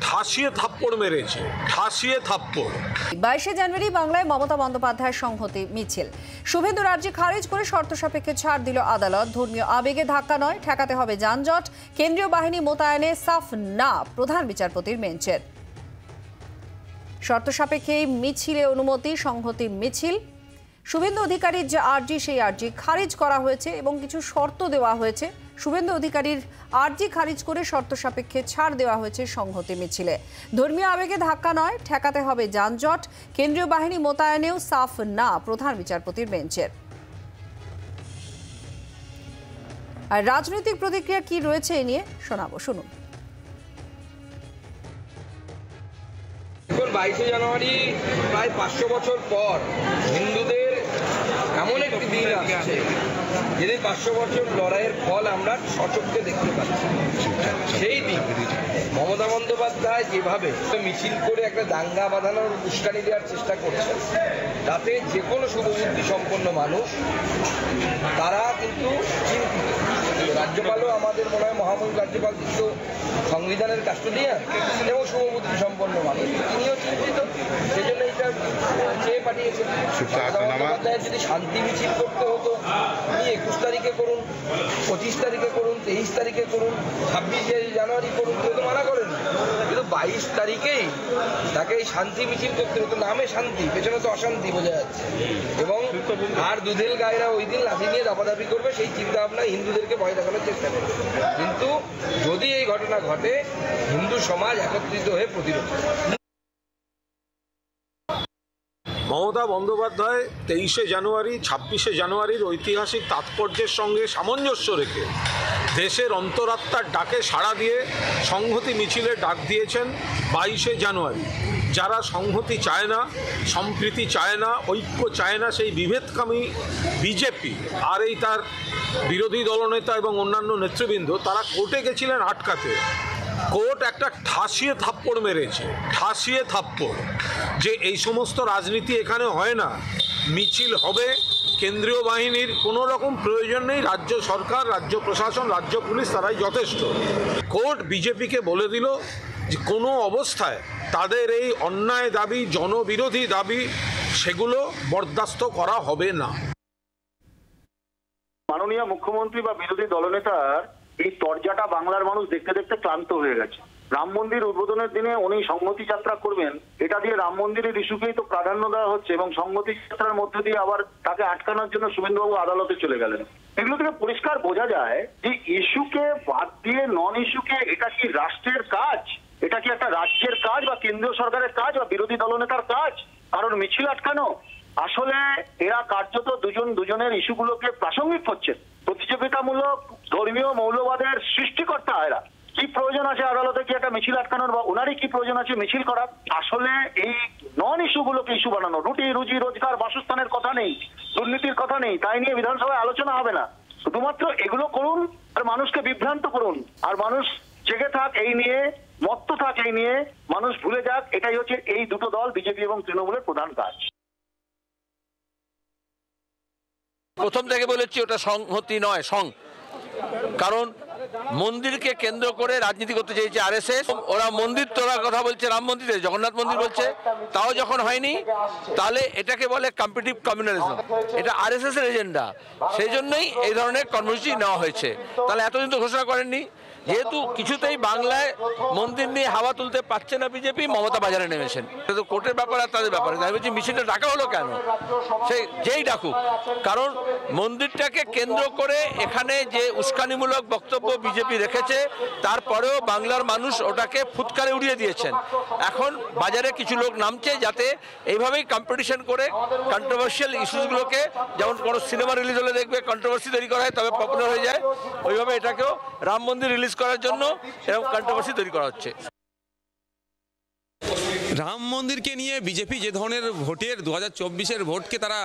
ঠাসিয়ে থাপ্পড় মেরেছে, ঠাসিয়ে থাপ্পড়। 22শে জানুয়ারি বাংলায় মমতা বন্দ্যোপাধ্যায়ের সংহতি মিছিল। শুভেন্দুর আর্জি খারিজ করে শর্ত সাপেক্ষে ছাড় দিল আদালত। ধর্মীয় আবেগে ধাক্কা নয়, ঠেকাতে হবে যানজট। কেন্দ্রীয় বাহিনী মোতায়েনে সাফ না প্রধান বিচারপতির বেঞ্চের। শর্ত সাপেক্ষে মিছিলে অনুমতি, সংহতির মিছিল। শুভেন্দু অধিকারীর যে আর্জি, সেই আর্জি খারিজ করা হয়েছে এবং কিছু শর্ত দেওয়া হয়েছে। শুভেন্দু অধিকারীর আর্জি খারিজ করে শর্ত সাপেক্ষে ছাড় দেওয়া হয়েছে সংহতি মিছিলে। ধর্মীয় আবেগে ধাক্কা নয়, ঠেকাতে হবে যানজট। কেন্দ্রীয় বাহিনী মোতায়েনেও সাফ না প্রধান বিচারপতির বেঞ্চের। আর রাজনৈতিক প্রতিক্রিয়া কি রয়েছে এ নিয়ে শোনাবো, শুনুন। 22শে জানুয়ারি প্রায় 500 বছর পর হিন্দুদের এমন একটি দিন আসছে যেদিন 500 বছর লড়াইয়ের ফল আমরা সচক্ষে দেখতে পাচ্ছি। সেই দিন মমতা বন্দ্যোপাধ্যায় যেভাবে মিছিল করে একটা দাঙ্গা বাঁধানোর উস্কানি দেওয়ার চেষ্টা করছে, তাতে যে কোনো শুভবুদ্ধি সম্পন্ন মানুষ তারা কিন্তু চিন্তিত। রাজ্যপালও আমাদের মনে হয় মহামহিম রাজ্যপাল কিন্তু সংবিধানের কাস্টোডিয়ান এবং শুভবুদ্ধি সম্পন্ন মানুষ, তিনিও চিন্তিত। সেই জন্য এটা চেয়ে পাঠিয়েছেন। বন্দ্যোপাধ্যায়ের যদি শান্তি মিছিল করতে হতো, উনি 21 তারিখে করুন, 25 তারিখে করুন, 23 তারিখে করুন, 26শে জানুয়ারি করুন, কেউ তো মানা করেন। কিন্তু 22 তারিখেই তাকে এই শান্তি মিছিল করতে হতো। নামে শান্তি, পেছনে তো অশান্তি বোঝা যাচ্ছে। এবং আর দুধেল গায়েরা ওই দিন লাঠি নিয়ে দাপাদাপি করবে, সেই চিন্তা ভাবনা হিন্দুদেরকে ভয় দেখানোর চেষ্টা করবে। কিন্তু যদি এই ঘটনা ঘটে, হিন্দু সমাজ একত্রিত হয়ে প্রতিরোধ। মমতা বন্দ্যোপাধ্যায় 23শে জানুয়ারি 26শে জানুয়ারির ঐতিহাসিক তাৎপর্যের সঙ্গে সামঞ্জস্য রেখে দেশের অন্তরাত্মার ডাকে সাড়া দিয়ে সংহতি মিছিলে ডাক দিয়েছেন 22শে জানুয়ারি। যারা সংহতি চায় না, সম্প্রীতি চায় না, ঐক্য চায় না, সেই বিভেদকামী বিজেপি আর এই তার বিরোধী দলনেতা এবং অন্যান্য নেতৃবৃন্দ, তারা কোর্টে গেছিলেন আটকাতে। কোর্ট একটা ঠাসিয়ে থাপ্পড় মেরেছে, ঠাসিয়ে থাপ্পড়, যে এই সমস্ত রাজনীতি এখানে হয় না। মিছিল হবে, কেন্দ্রীয় বাহিনীর কোনো রকম প্রয়োজন নেই, রাজ্য সরকার, রাজ্য প্রশাসন, রাজ্য পুলিশ তারাই যথেষ্ট। কোর্ট বিজেপিকে বলে দিল যে কোনো অবস্থায় তাদের এই অন্যায় দাবি, জনবিরোধী দাবি, সেগুলো বরদাস্ত করা হবে না। মাননীয় মুখ্যমন্ত্রী বা বিরোধী দলনেতার এই তরজাটা বাংলার মানুষ দেখতে দেখতে ক্লান্ত হয়ে গেছে। রাম মন্দির উদ্বোধনের দিনে উনি সংহতি যাত্রা করবেন, এটা দিয়ে রাম মন্দিরের ইস্যুকেই তো প্রাধান্য দেওয়া হচ্ছে এবং সংহতি যাত্রার মধ্যে দিয়ে আবার তাকে আটকানোর জন্য শুভেন্দুবাবু আদালতে চলে গেলেন। এগুলো থেকে পরিষ্কার বোঝা যায় যে ইস্যুকে বাদ দিয়ে নন ইস্যুকে, এটা কি রাষ্ট্রের কাজ? এটা কি একটা রাজ্যের কাজ বা কেন্দ্রীয় সরকারের কাজ বা বিরোধী দলনেতার কাজ? কারণ মিছিল আটকানো, আসলে এরা কার্যত দুজনের ইস্যুগুলোকে প্রাসঙ্গিক হচ্ছে, প্রতিযোগিতামূলক ধর্মীয় মৌলবাদের সৃষ্টিকর্তা এরা। কি প্রয়োজন আছে আদালতে কি একটা মিছিল আটকানোর, বা ওনারই কি প্রয়োজন আছে মিছিল করার? আসলে এই নন ইস্যুগুলোকে ইস্যু বানানো, রুজি রোজগার, বাসস্থানের কথা নেই, দুর্নীতির কথা নেই, তাই নিয়ে বিধানসভায় আলোচনা হবে না। শুধুমাত্র এগুলো করুন আর মানুষকে বিভ্রান্ত করুন, আর মানুষ জেগে থাক এই নিয়ে, মত্ত থাক এই নিয়ে, মানুষ ভুলে যাক। এটাই হচ্ছে এই দুটো দল, বিজেপি এবং তৃণমূলের প্রধান কাজ। প্রথম থেকে বলেছি ওটা সংহতি নয়, কারণ মন্দিরকে কেন্দ্র করে রাজনীতি করতে চেয়েছে আরএসএস। ওরা মন্দির তোলার কথা বলছে, রাম মন্দিরে জগন্নাথ মন্দির বলছে, তাও যখন হয়নি তাহলে এটাকে বলে কম্পিটিটিভ কমিউনালিজম। এটা আরএসএস এর এজেন্ডা, সেই জন্যই এই ধরনের কর্মসূচি নেওয়া হয়েছে। তাহলে এতদিন তো ঘোষণা করেননি, যেহেতু কিছুতেই বাংলায় মন্দির নিয়ে হাওয়া তুলতে পারছে না বিজেপি, মমতা বাজারে নেমেছেন। তো কোর্টের ব্যাপার আর তাদের ব্যাপারে আমি বলছি মিছিলটা ডাকা হলো কেন? সেই যেই ডাকুক, কারণ মন্দিরটাকে কেন্দ্র করে এখানে যে উস্কানিমূলক বক্তব্য বিজেপি রেখেছে, তারপরেও বাংলার মানুষ ওটাকে ফুৎকারে উড়িয়ে দিয়েছেন। এখন বাজারে কিছু লোক নামছে যাতে এইভাবেই কম্পিটিশন করে কন্ট্রোভার্সিয়াল ইস্যুসগুলোকে, যেমন কোনো সিনেমা রিলিজ হলে দেখবে কন্ট্রোভার্সি তৈরি করা হয় তবে পপুলার হয়ে যায়, ওইভাবে এটাকেও রাম মন্দির রিলিজ করার জন্য এরকম কন্ট্রোভার্সি তৈরি করা হচ্ছে। রাম মন্দিরকে নিয়ে বিজেপি যে ধরনের ভোটের 2024-এর ভোটকে তারা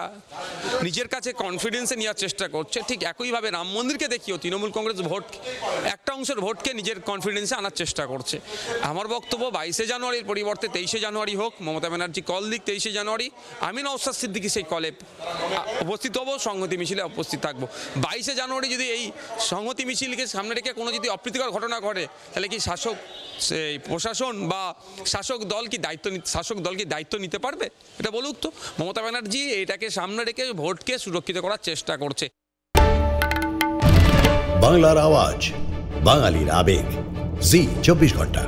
নিজের কাছে কনফিডেন্সে নেওয়ার চেষ্টা করছে, ঠিক একইভাবে রাম মন্দিরকে দেখিও তৃণমূল কংগ্রেস ভোট একটা অংশের ভোটকে নিজের কনফিডেন্সে আনার চেষ্টা করছে। আমার বক্তব্য 22শে জানুয়ারির পরিবর্তে 23শে জানুয়ারি হোক। মমতা ব্যানার্জি কল দিক 23শে জানুয়ারি, আমি নওশাদ সিদ্দিকী সেই কলে উপস্থিত হব, সংহতি মিছিলে উপস্থিত থাকবো। 22শে জানুয়ারি যদি এই সংহতি মিছিলকে সামনে রেখে কোনো যদি অপ্রীতিকর ঘটনা ঘটে, তাহলে কি শাসক সেই প্রশাসন বা শাসক দল কি দায়িত্ব নিতে পারবে? এটা বলুক তো। মমতা ব্যানার্জি এটাকে সামনে রেখে ভোটকে সুরক্ষিত করার চেষ্টা করছে। বাংলার আওয়াজ, বাঙালির আবেগ, জি 24 ঘন্টা।